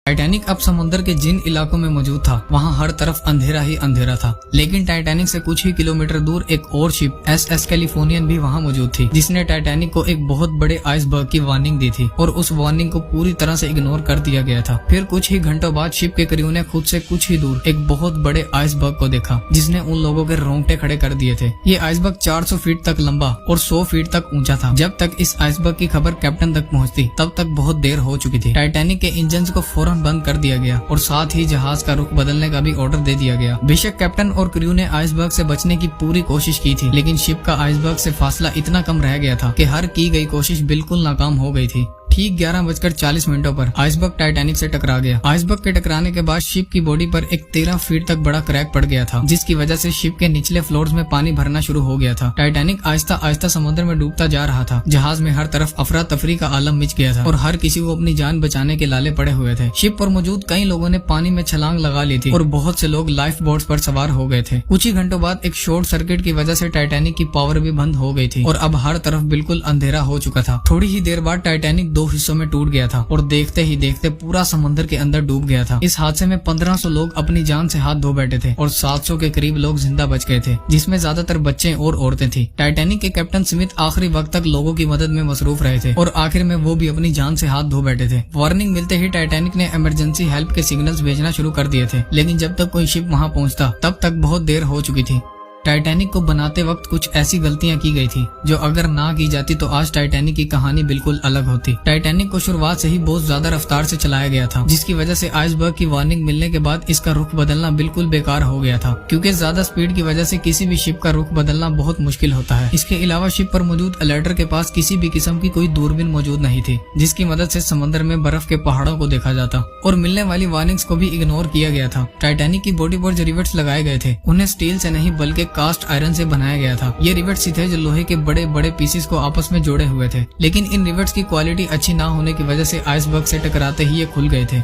Titanic अब समुद्र के जिन इलाकों में मौजूद था वहाँ हर तरफ अंधेरा ही अंधेरा था, लेकिन टाइटैनिक से कुछ ही किलोमीटर दूर एक और शिप SS कैलिफोर्नियन भी वहाँ मौजूद थी, जिसने टाइटैनिक को एक बहुत बड़े आइसबर्ग की वार्निंग दी थी और उस वार्निंग को पूरी तरह से इग्नोर कर दिया गया था। फिर कुछ ही घंटों बाद शिप के क्रू ने खुद से कुछ ही दूर एक बहुत बड़े आइसबर्ग को देखा, जिसने उन लोगों के रोंगटे खड़े कर दिए थे। ये आइसबर्ग 400 फीट तक लंबा और 100 फीट तक ऊंचा था। जब तक इस आइसबर्ग की खबर कैप्टन तक पहुंचती तब तक बहुत देर हो चुकी थी। टाइटैनिक के इंजन को फौरन बंद कर दिया गया और साथ ही जहाज का रुख बदलने का भी ऑर्डर दे दिया गया। बेशक कैप्टन और क्रू ने आइसबर्ग से बचने की पूरी कोशिश की थी, लेकिन शिप का आइसबर्ग से फासला इतना कम रह गया था कि हर की गई कोशिश बिल्कुल नाकाम हो गई थी। ठीक 11:40 पर आइसबर्ग टाइटैनिक से टकरा गया। आइसबर्ग के टकराने के बाद शिप की बॉडी पर एक 13 फीट तक बड़ा क्रैक पड़ गया था, जिसकी वजह से शिप के निचले फ्लोर्स में पानी भरना शुरू हो गया था। टाइटैनिक आहिस्ता आहिस्ता समुद्र में डूबता जा रहा था। जहाज में हर तरफ अफरा तफरी का आलम मच गया था और हर किसी को अपनी जान बचाने के लाले पड़े हुए थे। शिप पर मौजूद कई लोगों ने पानी में छलांग लगा ली थी और बहुत से लोग लाइफ बोट्स पर सवार हो गए थे। कुछ ही घंटों बाद एक शॉर्ट सर्किट की वजह से टाइटैनिक की पावर भी बंद हो गई थी और अब हर तरफ बिल्कुल अंधेरा हो चुका था। थोड़ी ही देर बाद टाइटैनिक 2 हिस्सों में टूट गया था और देखते ही देखते पूरा समुद्र के अंदर डूब गया था। इस हादसे में 1500 लोग अपनी जान से हाथ धो बैठे थे और 700 के करीब लोग जिंदा बच गए थे, जिसमें ज्यादातर बच्चे और औरतें थी। टाइटैनिक के कैप्टन स्मिथ आखिरी वक्त तक लोगों की मदद में मसरूफ रहे थे और आखिर में वो भी अपनी जान से हाथ धो बैठे थे। वार्निंग मिलते ही टाइटैनिक ने इमरजेंसी हेल्प के सिग्नल्स भेजना शुरू कर दिए थे, लेकिन जब तक कोई शिप वहां पहुंचता तब तक बहुत देर हो चुकी थी। टाइटैनिक को बनाते वक्त कुछ ऐसी गलतियां की गई थी जो अगर ना की जाती तो आज टाइटैनिक की कहानी बिल्कुल अलग होती। टाइटैनिक को शुरुआत से ही बहुत ज्यादा रफ्तार से चलाया गया था, जिसकी वजह से आइसबर्ग की वार्निंग मिलने के बाद इसका रुख बदलना बिल्कुल बेकार हो गया था, क्योंकि ज्यादा स्पीड की वजह से किसी भी शिप का रुख बदलना बहुत मुश्किल होता है। इसके अलावा शिप पर मौजूद अलर्टर के पास किसी भी किस्म की कोई दूरबीन मौजूद नहीं थी, जिसकी मदद से समंदर में बर्फ के पहाड़ों को देखा जाता और मिलने वाली वार्निंग्स को भी इग्नोर किया गया था। टाइटैनिक की बॉडी पर जो रिवेट्स लगाए गए थे उन्हें स्टील से नहीं बल्कि कास्ट आयरन से बनाया गया था। ये रिवेट्स थे जो लोहे के बड़े बड़े पीसेस को आपस में जोड़े हुए थे, लेकिन इन रिवेट्स की क्वालिटी अच्छी ना होने की वजह से आइसबर्ग से टकराते ही ये खुल गए थे।